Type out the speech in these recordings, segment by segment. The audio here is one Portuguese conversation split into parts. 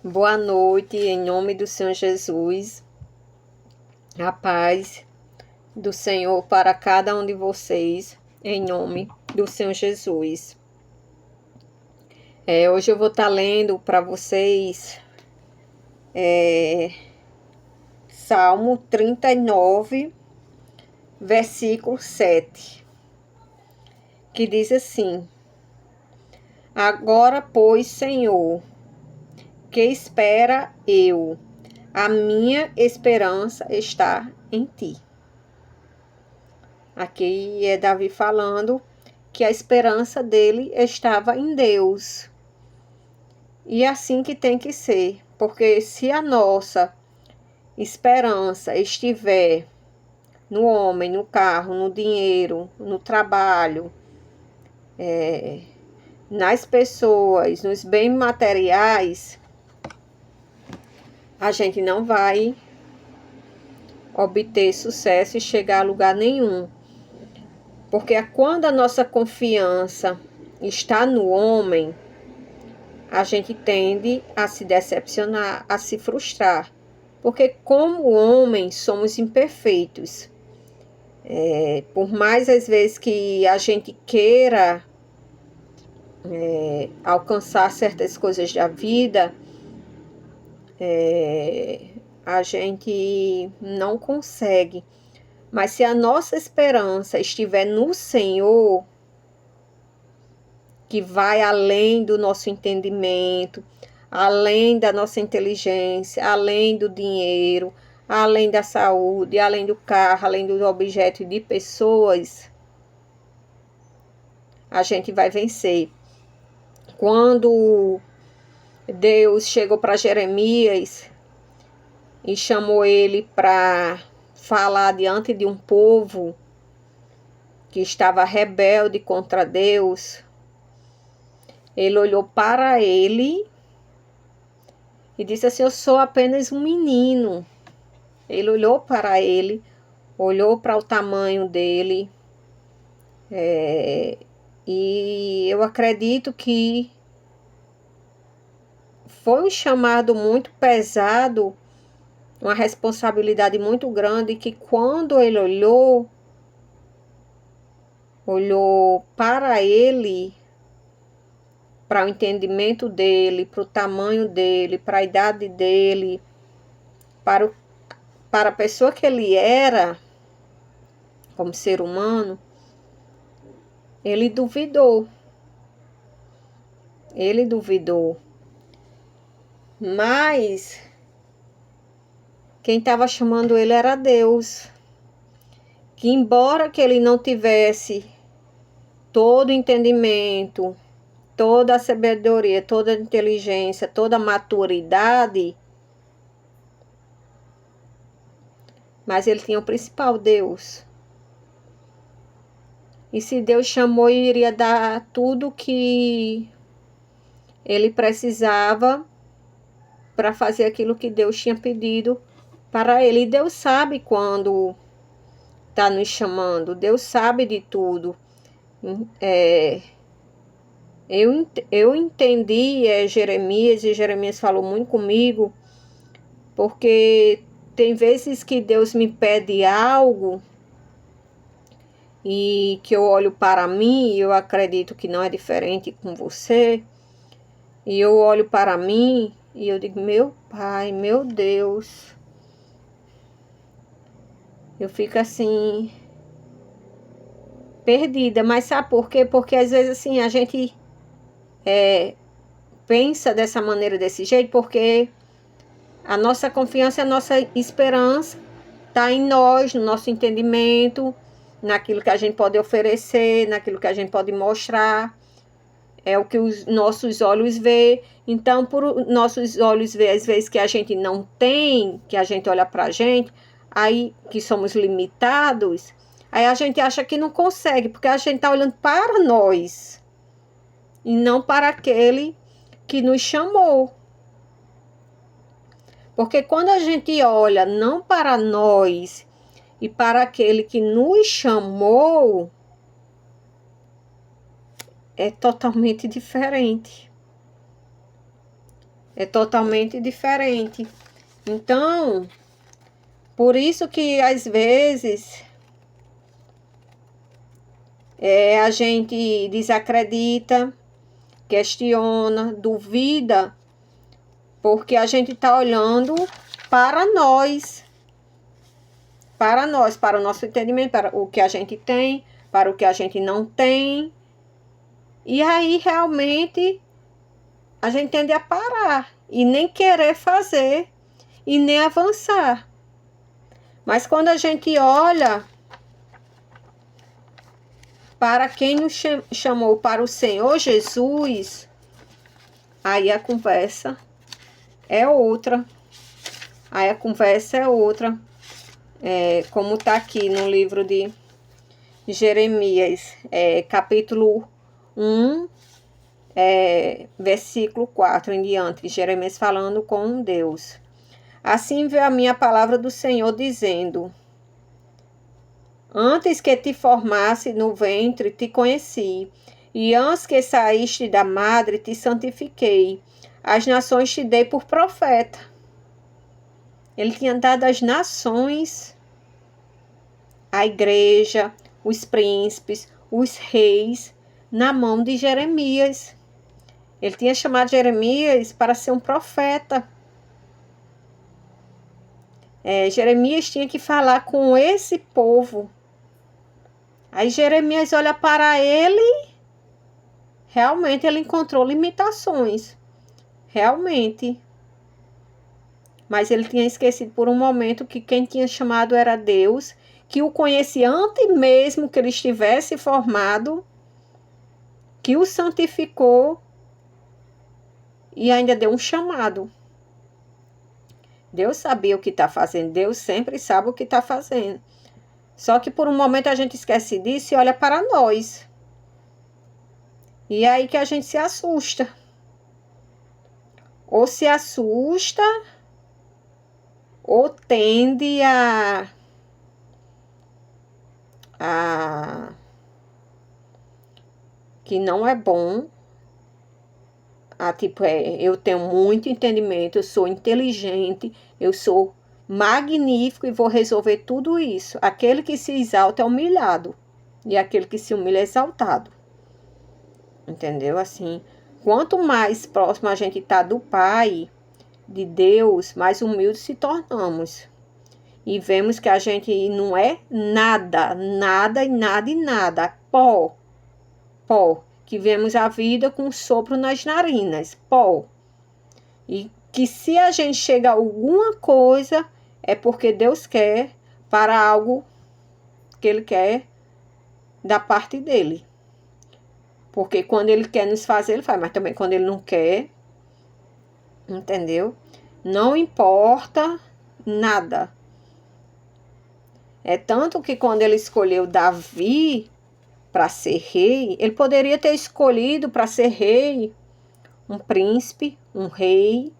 Boa noite, em nome do Senhor Jesus. A paz do Senhor para cada um de vocês, em nome do Senhor Jesus. Hoje eu vou estar lendo para vocês Salmo 39, versículo 7, que diz assim: Agora, pois, Senhor, que espera eu? A minha esperança está em ti. Aqui é Davi falando que a esperança dele estava em Deus. E é assim que tem que ser, porque se a nossa esperança estiver no homem, no carro, no dinheiro, no trabalho, nas pessoas, nos bens materiais, a gente não vai obter sucesso e chegar a lugar nenhum. Porque quando a nossa confiança está no homem, a gente tende a se decepcionar, a se frustrar. Porque como homens somos imperfeitos. Por mais às vezes que a gente queira alcançar certas coisas da vida, a gente não consegue. Mas se a nossa esperança estiver no Senhor, que vai além do nosso entendimento, além da nossa inteligência, além do dinheiro, além da saúde, além do carro, além do objeto e de pessoas, a gente vai vencer. Quando Deus chegou para Jeremias e chamou ele para falar diante de um povo que estava rebelde contra Deus, ele olhou para ele e disse assim: eu sou apenas um menino. Ele olhou para ele, olhou para o tamanho dele, e eu acredito que foi um chamado muito pesado, uma responsabilidade muito grande, que quando ele olhou para ele, para o entendimento dele, para o tamanho dele, para a idade dele, para a pessoa que ele era, como ser humano, ele duvidou. Ele duvidou. Mas quem estava chamando ele era Deus. Que embora que ele não tivesse todo o entendimento, toda a sabedoria, toda a inteligência, toda a maturidade, mas ele tinha o principal, Deus. E se Deus chamou, ele iria dar tudo que ele precisava para fazer aquilo que Deus tinha pedido para ele. E Deus sabe quando está nos chamando, Deus sabe de tudo. Eu entendi Jeremias, e Jeremias falou muito comigo, porque tem vezes que Deus me pede algo e que eu olho para mim, e eu acredito que não é diferente com você, e eu olho para mim e eu digo: meu Pai, meu Deus, eu fico assim, perdida. Mas sabe por quê? Porque às vezes assim a gente pensa dessa maneira, desse jeito, porque a nossa confiança, a nossa esperança está em nós, no nosso entendimento, naquilo que a gente pode oferecer, naquilo que a gente pode mostrar. É o que os nossos olhos vê. Então, por nossos olhos ver, às vezes que a gente não tem, que a gente olha para a gente, aí que somos limitados, aí a gente acha que não consegue, porque a gente está olhando para nós e não para aquele que nos chamou. Porque quando a gente olha não para nós e para aquele que nos chamou, é totalmente diferente. é totalmente diferente. Então, por isso que às vezes a gente desacredita, questiona, duvida, porque a gente está olhando para nós, para o nosso entendimento, para o que a gente tem, para o que a gente não tem. E aí realmente a gente tende a parar e nem querer fazer e nem avançar. Mas quando a gente olha para quem nos chamou, para o Senhor Jesus, aí a conversa é outra. Aí a conversa é outra. Como está aqui no livro de Jeremias, capítulo 1, versículo 4 em diante. Jeremias falando com Deus. Assim veio a minha palavra do Senhor dizendo: antes que te formasse no ventre, te conheci, e antes que saíste da madre, te santifiquei. As nações te dei por profeta. Ele tinha dado as nações, a igreja, os príncipes, os reis, na mão de Jeremias. Ele tinha chamado Jeremias para ser um profeta. Jeremias tinha que falar com esse povo. Aí Jeremias olha para ele, realmente ele encontrou limitações. Realmente. Mas ele tinha esquecido por um momento que quem tinha chamado era Deus, que o conhecia antes mesmo que ele estivesse formado, que o santificou e ainda deu um chamado. Deus sabia o que está fazendo, Deus sempre sabe o que está fazendo. Só que por um momento a gente esquece disso e olha para nós. E é aí que a gente se assusta. Ou se assusta, ou tende que não é bom. Eu tenho muito entendimento, eu sou inteligente, eu sou magnífico e vou resolver tudo isso. Aquele que se exalta é humilhado, e aquele que se humilha é exaltado. Entendeu? Assim, quanto mais próximo a gente está do Pai, de Deus, mais humildes se tornamos. E vemos que a gente não é nada, nada e nada e nada. Pó. Que vemos a vida com um sopro nas narinas. Pó. E que se a gente chega a alguma coisa, é porque Deus quer para algo que Ele quer da parte dele. Porque quando Ele quer nos fazer, Ele faz. Mas também quando Ele não quer, entendeu? Não importa nada. É tanto que quando Ele escolheu Davi para ser rei, Ele poderia ter escolhido para ser rei um príncipe, um rei,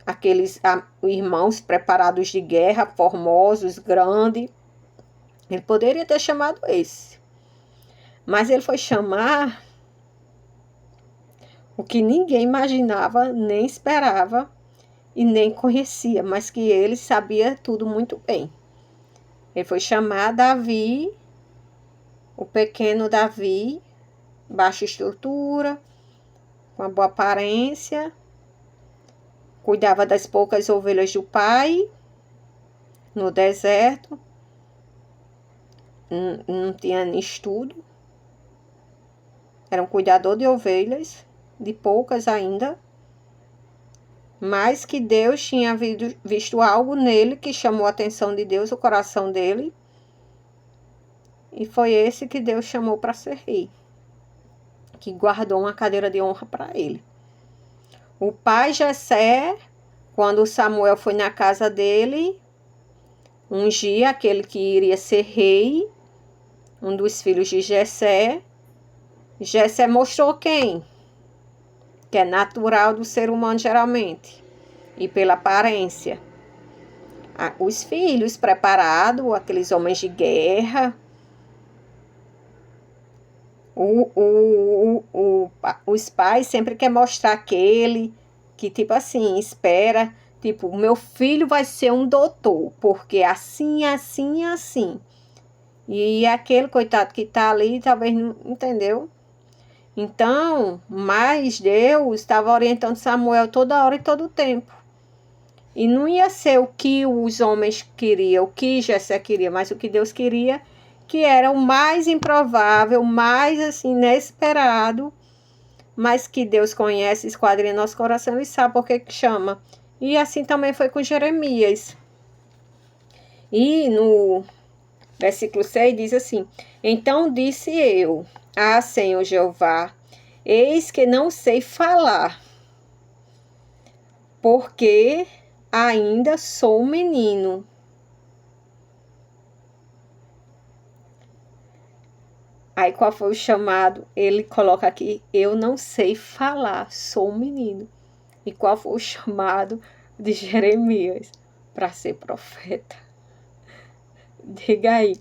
aqueles irmãos preparados de guerra, formosos, grandes. Ele poderia ter chamado esse. Mas ele foi chamar o que ninguém imaginava, nem esperava e nem conhecia, mas que ele sabia tudo muito bem. Ele foi chamar Davi, o pequeno Davi, baixa estrutura, com uma boa aparência, cuidava das poucas ovelhas do pai, no deserto, não tinha estudo, era um cuidador de ovelhas, de poucas ainda, mas que Deus tinha visto algo nele que chamou a atenção de Deus, o coração dele, e foi esse que Deus chamou para ser rei, que guardou uma cadeira de honra para ele. O pai Jessé, quando Samuel foi na casa dele, ungir aquele que iria ser rei, um dos filhos de Jessé. Jessé mostrou quem? Que é natural do ser humano geralmente, e pela aparência. Os filhos preparados, aqueles homens de guerra, os pais sempre querem mostrar aquele que tipo assim, espera, tipo, meu filho vai ser um doutor, porque assim, assim, assim. E aquele coitado que tá ali, talvez não entendeu. Então, mas Deus estava orientando Samuel toda hora e todo o tempo. E não ia ser o que os homens queriam, o que Jessé queria, mas o que Deus queria, que era o mais improvável, mais assim, inesperado, mas que Deus conhece, esquadrinha nosso coração e sabe por que chama. E assim também foi com Jeremias. E no versículo 6 diz assim: Então disse eu, Senhor Jeová, eis que não sei falar, porque ainda sou menino. Aí qual foi o chamado? Ele coloca aqui, eu não sei falar, sou um menino. E qual foi o chamado de Jeremias? Para ser profeta. Diga aí.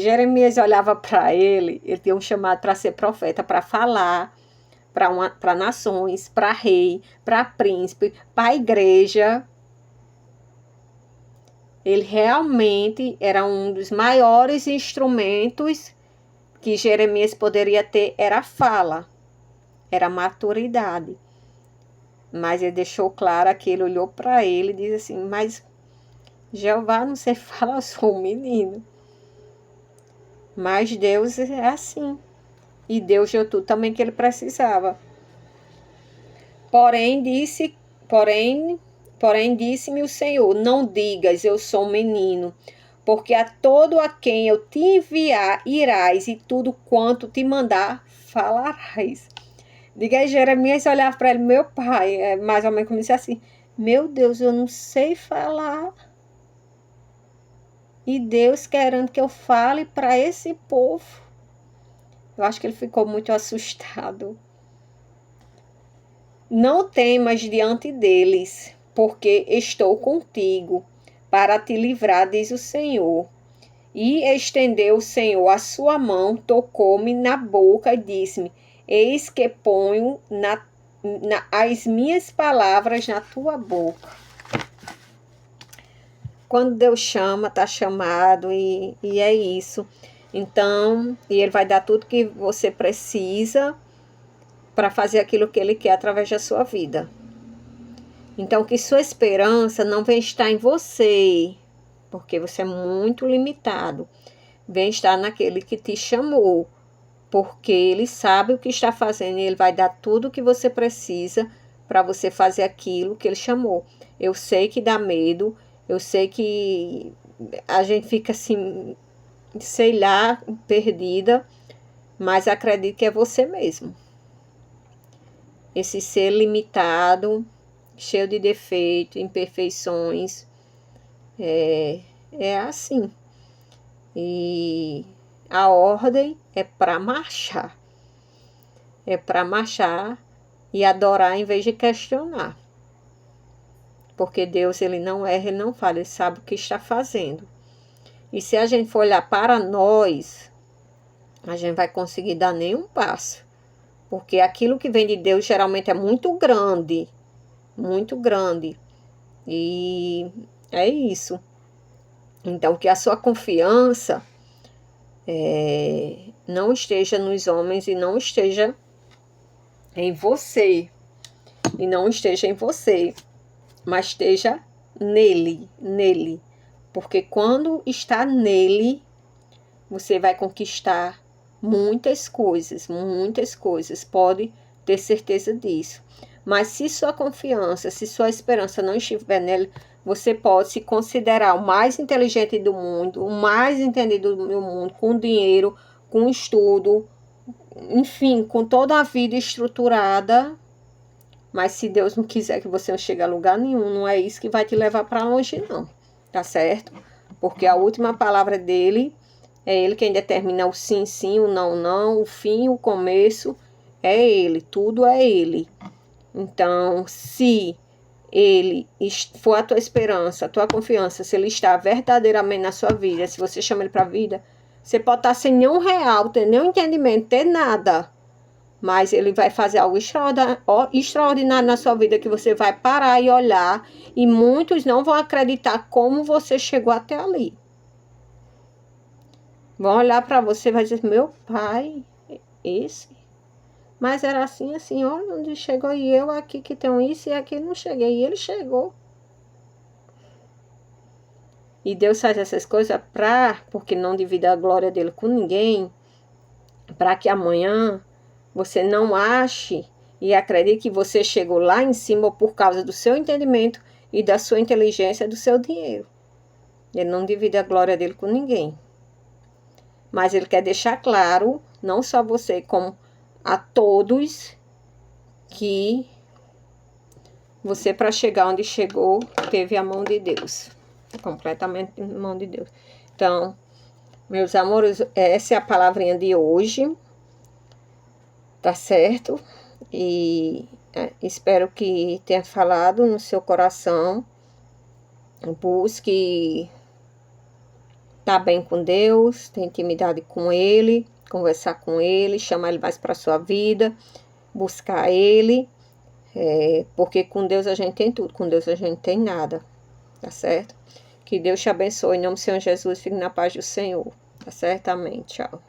Jeremias olhava para ele tinha um chamado para ser profeta, para falar para nações, para rei, para príncipe, para a igreja. Ele realmente era um dos maiores instrumentos que Jeremias poderia ter, era a fala, era a maturidade. Mas ele deixou claro que ele olhou para ele e disse assim, mas Jeová, não sei falar, eu sou um menino. Mas Deus é assim. E Deus deu tudo também que ele precisava. Porém, disse-me o Senhor, não digas, eu sou um menino, porque a todo a quem eu te enviar irás, e tudo quanto te mandar falarás. Diga aí, Jeremias olhava para ele, meu pai, mais ou menos como disse assim, meu Deus, eu não sei falar. E Deus querendo que eu fale para esse povo. Eu acho que ele ficou muito assustado. Não temas diante deles, porque estou contigo, para te livrar, diz o Senhor. E estendeu o Senhor a sua mão, tocou-me na boca e disse-me, eis que ponho as minhas palavras na tua boca. Quando Deus chama, está chamado e é isso. Então, e Ele vai dar tudo que você precisa para fazer aquilo que Ele quer através da sua vida. Então, que sua esperança não vem estar em você, porque você é muito limitado. Vem estar naquele que te chamou, porque Ele sabe o que está fazendo e Ele vai dar tudo o que você precisa para você fazer aquilo que Ele chamou. Eu sei que dá medo, eu sei que a gente fica assim, sei lá, perdida, mas acredito que é você mesmo. Esse ser limitado, cheio de defeitos, imperfeições, é assim. E a ordem é para marchar. É para marchar e adorar em vez de questionar. Porque Deus, Ele não erra, Ele não falha, Ele sabe o que está fazendo. E se a gente for olhar para nós, a gente vai conseguir dar nenhum passo. Porque aquilo que vem de Deus geralmente é muito grande. Muito grande. E é isso. Então, que a sua confiança não esteja nos homens e não esteja em você. E não esteja em você, mas esteja nele. Porque quando está nele, você vai conquistar muitas coisas, pode ter certeza disso. Mas se sua confiança, se sua esperança não estiver nele, você pode se considerar o mais inteligente do mundo, o mais entendido do mundo, com dinheiro, com estudo, enfim, com toda a vida estruturada. Mas se Deus não quiser que você não chegue a lugar nenhum, não é isso que vai te levar para longe, não. Tá certo? Porque a última palavra dele é Ele quem determina o sim, sim, o não, não, o fim, o começo. É Ele, tudo é Ele. Então, se Ele for a tua esperança, a tua confiança, se Ele está verdadeiramente na sua vida, se você chama Ele para a vida, você pode estar sem nenhum real, ter nenhum entendimento, ter nada. Mas ele vai fazer algo extraordinário na sua vida, que você vai parar e olhar, e muitos não vão acreditar como você chegou até ali. Vão olhar para você e vai dizer, meu pai, esse? Mas era assim, assim, olha onde chegou, e eu aqui que tenho isso e aqui não cheguei, e ele chegou. E Deus faz essas coisas porque não divida a glória dele com ninguém, para que amanhã você não ache e acredite que você chegou lá em cima por causa do seu entendimento e da sua inteligência, do seu dinheiro. Ele não divide a glória dele com ninguém. Mas ele quer deixar claro, não só você, como a todos, que você, para chegar onde chegou, teve a mão de Deus. Completamente a mão de Deus. Então, meus amores, essa é a palavrinha de hoje. Tá certo? E espero que tenha falado no seu coração. Busque estar bem com Deus, ter intimidade com Ele, conversar com Ele, chamar Ele mais para a sua vida, buscar Ele, porque com Deus a gente tem tudo, com Deus a gente tem nada, tá certo? Que Deus te abençoe, em nome do Senhor Jesus, fique na paz do Senhor, tá certo? Amém, tchau.